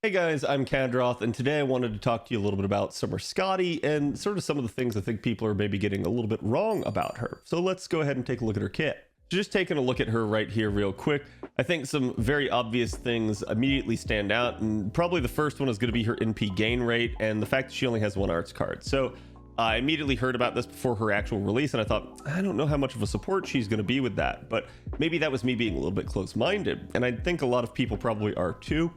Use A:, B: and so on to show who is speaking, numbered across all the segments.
A: Hey guys, I'm Khadroth, and today I wanted to talk to you a little bit about Summer Skadi and sort of some of the things I think people are maybe getting a little bit wrong about her. So let's go ahead and take a look at her kit. Just taking a look at her right here real quick, I think some very obvious things immediately stand out, and probably the first one is going to be her NP gain rate and the fact that she only has one arts card. So I immediately heard about this before her actual release, and I thought, I don't know how much of a support she's going to be with that, but maybe that was me being a little bit close-minded, and I think a lot of people probably are too.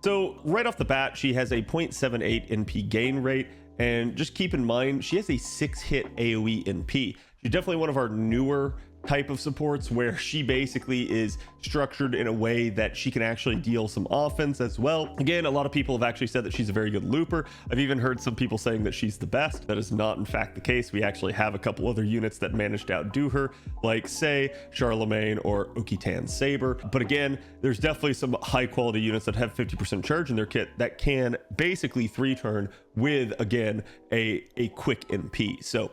A: So right off the bat, she has a 0.78 NP gain rate, and just keep in mind, she has a 6-hit AoE NP. She's definitely one of our newer type of supports where she basically is structured in a way that she can actually deal some offense as well. Again, a lot of people have actually said that she's a very good looper. I've even heard some people saying that she's the best. That is not in fact the case. We actually have a couple other units that managed to outdo her, like say Charlemagne or Okitan Saber. But again, there's definitely some high quality units that have 50% charge in their kit that can basically 3-turn with, again, a quick NP. So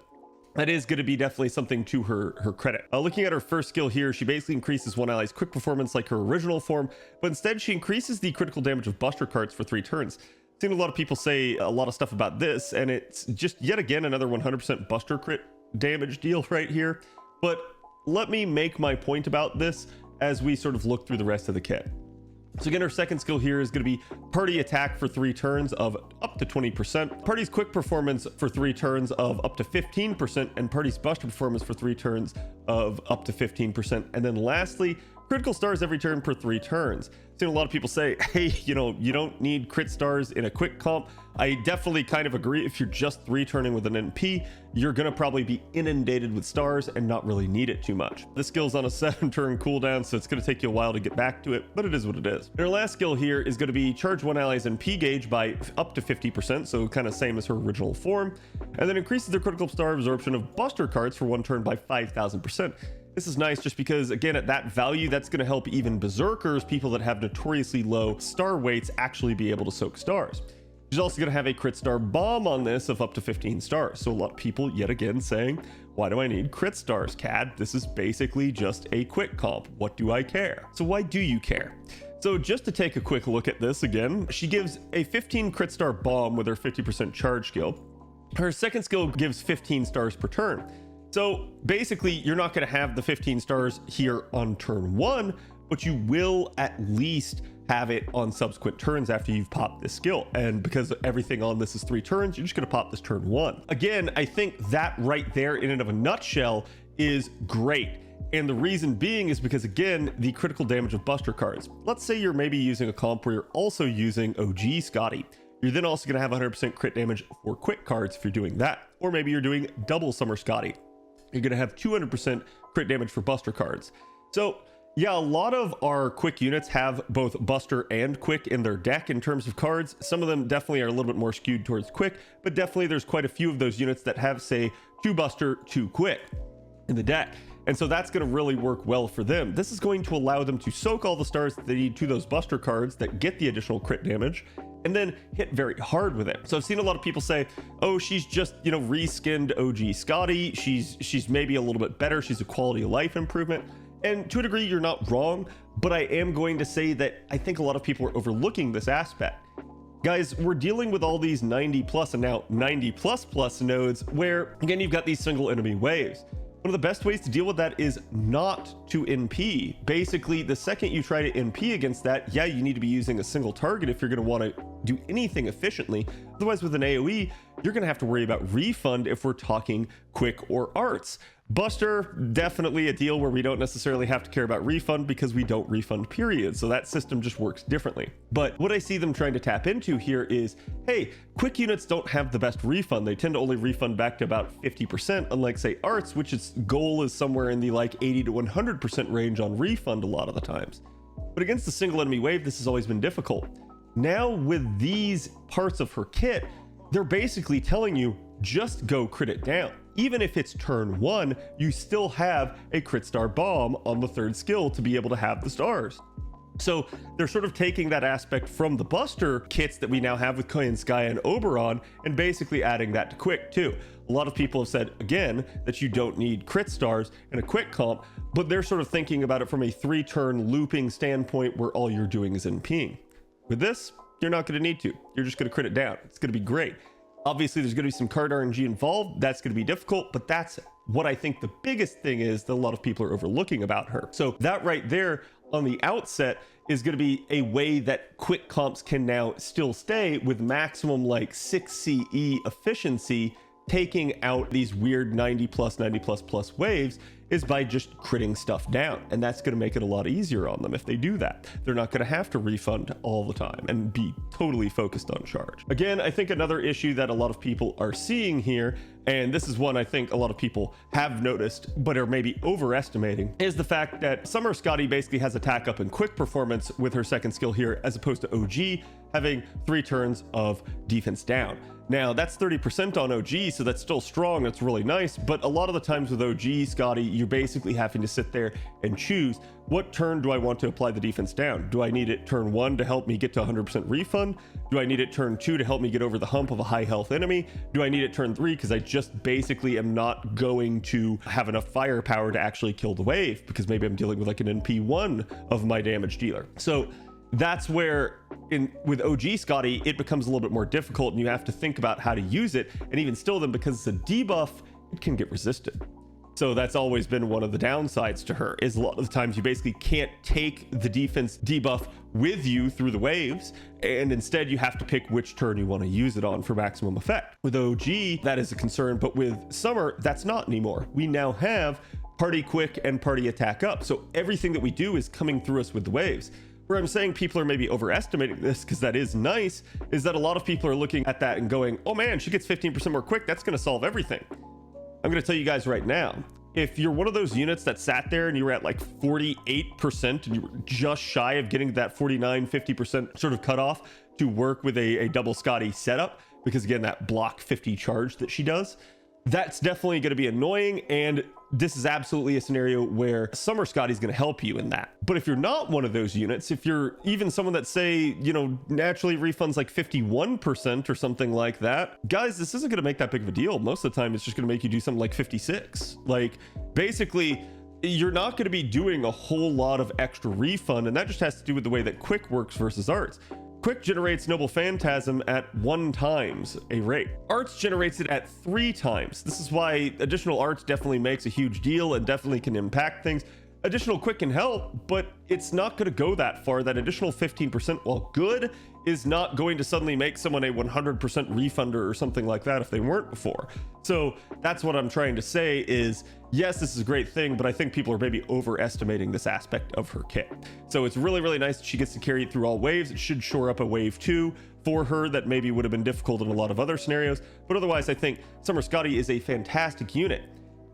A: that is going to be definitely something to her credit. Looking at her first skill here, she basically increases one ally's quick performance like her original form, but instead she increases the critical damage of buster cards for 3 turns. I've seen a lot of people say a lot of stuff about this, and it's just yet again another 100% buster crit damage deal right here. But let me make my point about this as we sort of look through the rest of the kit. So again, her second skill here is going to be party attack for 3 turns of up to 20%, party's quick performance for 3 turns of up to 15%, and party's buster performance for 3 turns of up to 15%. And then lastly, critical stars every turn per 3 turns. I've seen a lot of people say, hey, you don't need crit stars in a quick comp. I definitely kind of agree. If you're just 3-turning with an NP, you're going to probably be inundated with stars and not really need it too much. This skill's on a 7-turn cooldown, so it's going to take you a while to get back to it, but it is what it is. And her last skill here is going to be charge one ally's NP gauge by up to 50%, so kind of same as her original form, and then increases their critical star absorption of buster cards for 1 turn by 5,000%. This is nice just because, again, at that value, that's going to help even berserkers, people that have notoriously low star weights, actually be able to soak stars. She's also going to have a crit star bomb on this of up to 15 stars. So a lot of people yet again saying, why do I need crit stars, Cad? This is basically just a quick comp. What do I care? So why do you care? So just to take a quick look at this again, she gives a 15 crit star bomb with her 50% charge skill. Her second skill gives 15 stars per turn. So basically, you're not going to have the 15 stars here on turn 1, but you will at least have it on subsequent turns after you've popped this skill. And because everything on this is 3 turns, you're just going to pop this turn 1. Again, I think that right there in and of a nutshell is great. And the reason being is because, again, the critical damage of buster cards. Let's say you're maybe using a comp where you're also using OG Skadi. You're then also going to have 100% crit damage for quick cards if you're doing that. Or maybe you're doing double Summer Skadi. You're going to have 200% crit damage for buster cards. So yeah, a lot of our quick units have both buster and quick in their deck in terms of cards. Some of them definitely are a little bit more skewed towards quick, but definitely there's quite a few of those units that have, say, 2 buster, 2 quick in the deck. And so that's going to really work well for them. This is going to allow them to soak all the stars that they need to those buster cards that get the additional crit damage, and then hit very hard with it. So I've seen a lot of people say, oh, she's just, reskinned OG Skadi. She's maybe a little bit better. She's a quality of life improvement. And to a degree, you're not wrong, but I am going to say that I think a lot of people are overlooking this aspect. Guys, we're dealing with all these 90 plus and now 90 plus nodes where, again, you've got these single enemy waves. One of the best ways to deal with that is not to NP. Basically, the second you try to NP against that, yeah, you need to be using a single target if you're going to want to do anything efficiently. Otherwise, with an AoE, you're going to have to worry about refund if we're talking quick or arts. Buster, definitely a deal where we don't necessarily have to care about refund because we don't refund, period. So that system just works differently. But what I see them trying to tap into here is, hey, quick units don't have the best refund. They tend to only refund back to about 50%, unlike, say, arts, which its goal is somewhere in the like 80 to 100% range on refund a lot of the times. But against the single enemy wave, this has always been difficult. Now with these parts of her kit, they're basically telling you, just go crit it down. Even if it's turn 1, you still have a crit star bomb on the 3rd skill to be able to have the stars. So they're sort of taking that aspect from the buster kits that we now have with Koyanskaya and Oberon and basically adding that to quick too. A lot of people have said, again, that you don't need crit stars in a quick comp, but they're sort of thinking about it from a 3-turn looping standpoint where all you're doing is NPing. With this, you're not going to need to. You're just going to crit it down. It's going to be great. Obviously, there's going to be some card RNG involved. That's going to be difficult, but that's what I think the biggest thing is that a lot of people are overlooking about her. So that right there on the outset is going to be a way that quick comps can now still stay with maximum like 6 CE efficiency, taking out these weird 90 plus waves, is by just critting stuff down. And that's going to make it a lot easier on them if they do that. They're not going to have to refund all the time and be totally focused on charge. Again, I think another issue that a lot of people are seeing here, and this is one I think a lot of people have noticed but are maybe overestimating, is the fact that Summer Skadi basically has attack up and quick performance with her second skill here, as opposed to OG having 3 turns of defense down. Now that's 30% on OG, so that's still strong. That's really nice. But a lot of the times with OG Skadi, you're basically having to sit there and choose, what turn do I want to apply the defense down? Do I need it turn 1 to help me get to 100% refund? Do I need it turn 2 to help me get over the hump of a high health enemy? Do I need it turn 3 because I just basically am not going to have enough firepower to actually kill the wave, because maybe I'm dealing with like an NP1 of my damage dealer? So that's where with OG Skadi, it becomes a little bit more difficult, and you have to think about how to use it. And even still then, because it's a debuff, it can get resisted. So that's always been one of the downsides to her, is a lot of the times you basically can't take the defense debuff with you through the waves, and instead you have to pick which turn you want to use it on for maximum effect. With OG, that is a concern, but with Summer, that's not anymore. We now have party quick and party attack up. So everything that we do is coming through us with the waves. Where I'm saying people are maybe overestimating this, because that is nice, is that a lot of people are looking at that and going, oh man, she gets 15% more quick. That's going to solve everything. I'm going to tell you guys right now, if you're one of those units that sat there and you were at like 48% and you were just shy of getting that 49-50% sort of cutoff to work with a double Skadi setup, because again, that block 50 charge that she does, that's definitely going to be annoying. And this is absolutely a scenario where Summer Skadi is going to help you in that. But if you're not one of those units, if you're even someone that, say, you know, naturally refunds like 51% or something like that, guys, this isn't going to make that big of a deal. Most of the time, it's just going to make you do something like 56. Like, basically, you're not going to be doing a whole lot of extra refund, and that just has to do with the way that quick works versus arts. Quick generates Noble Phantasm at 1 times a rate. Arts generates it at 3 times. This is why additional arts definitely makes a huge deal and definitely can impact things. Additional quick can help, but it's not going to go that far. That additional 15%, while good, is not going to suddenly make someone a 100% refunder or something like that if they weren't before. So that's what I'm trying to say is, yes, this is a great thing, but I think people are maybe overestimating this aspect of her kit. So it's really, really nice that she gets to carry it through all waves. It should shore up a wave 2 for her that maybe would have been difficult in a lot of other scenarios. But otherwise, I think Summer Skadi is a fantastic unit.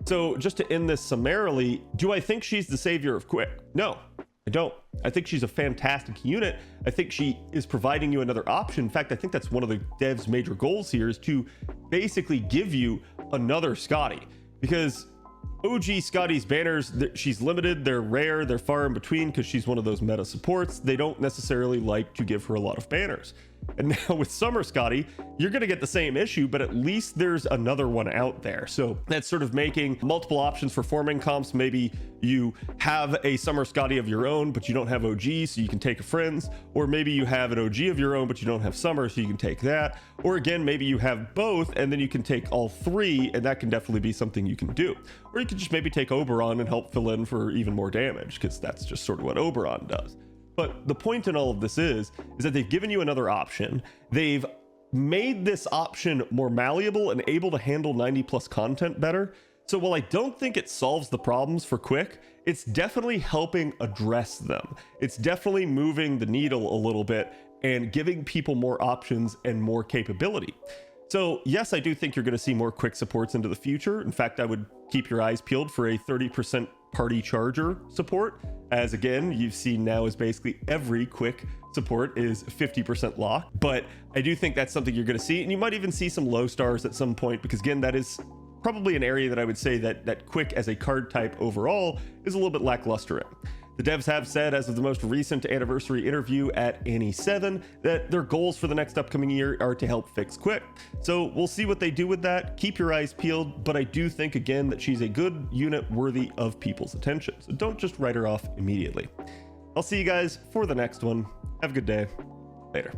A: So just to end this summarily, do I think she's the savior of quick? No, I don't. I think she's a fantastic unit. I think she is providing you another option. In fact, I think that's one of the devs' major goals here, is to basically give you another Skadi, because OG Skadi's banners, she's limited, they're rare, they're far in between, because she's one of those meta supports. They don't necessarily like to give her a lot of banners. And now with Summer Skadi, you're going to get the same issue, but at least there's another one out there. So that's sort of making multiple options for forming comps. Maybe you have a Summer Skadi of your own, but you don't have OG, so you can take a friend's. Or maybe you have an OG of your own, but you don't have Summer, so you can take that. Or again, maybe you have both, and then you can take all 3, and that can definitely be something you can do. Or you could just maybe take Oberon and help fill in for even more damage, because that's just sort of what Oberon does. But the point in all of this is that they've given you another option. They've made this option more malleable and able to handle 90+ content better. So while I don't think it solves the problems for quick, it's definitely helping address them. It's definitely moving the needle a little bit and giving people more options and more capability. So yes, I do think you're going to see more quick supports into the future. In fact, I would keep your eyes peeled for a 30% party charger support, as again, you've seen now is basically every quick support is 50% lock. But I do think that's something you're going to see, and you might even see some low stars at some point, because again, that is probably an area that I would say that quick as a card type overall is a little bit lackluster in. The devs have said, as of the most recent anniversary interview at Ani7, that their goals for the next upcoming year are to help fix quick. So we'll see what they do with that. Keep your eyes peeled, but I do think, again, that she's a good unit worthy of people's attention. So don't just write her off immediately. I'll see you guys for the next one. Have a good day. Later.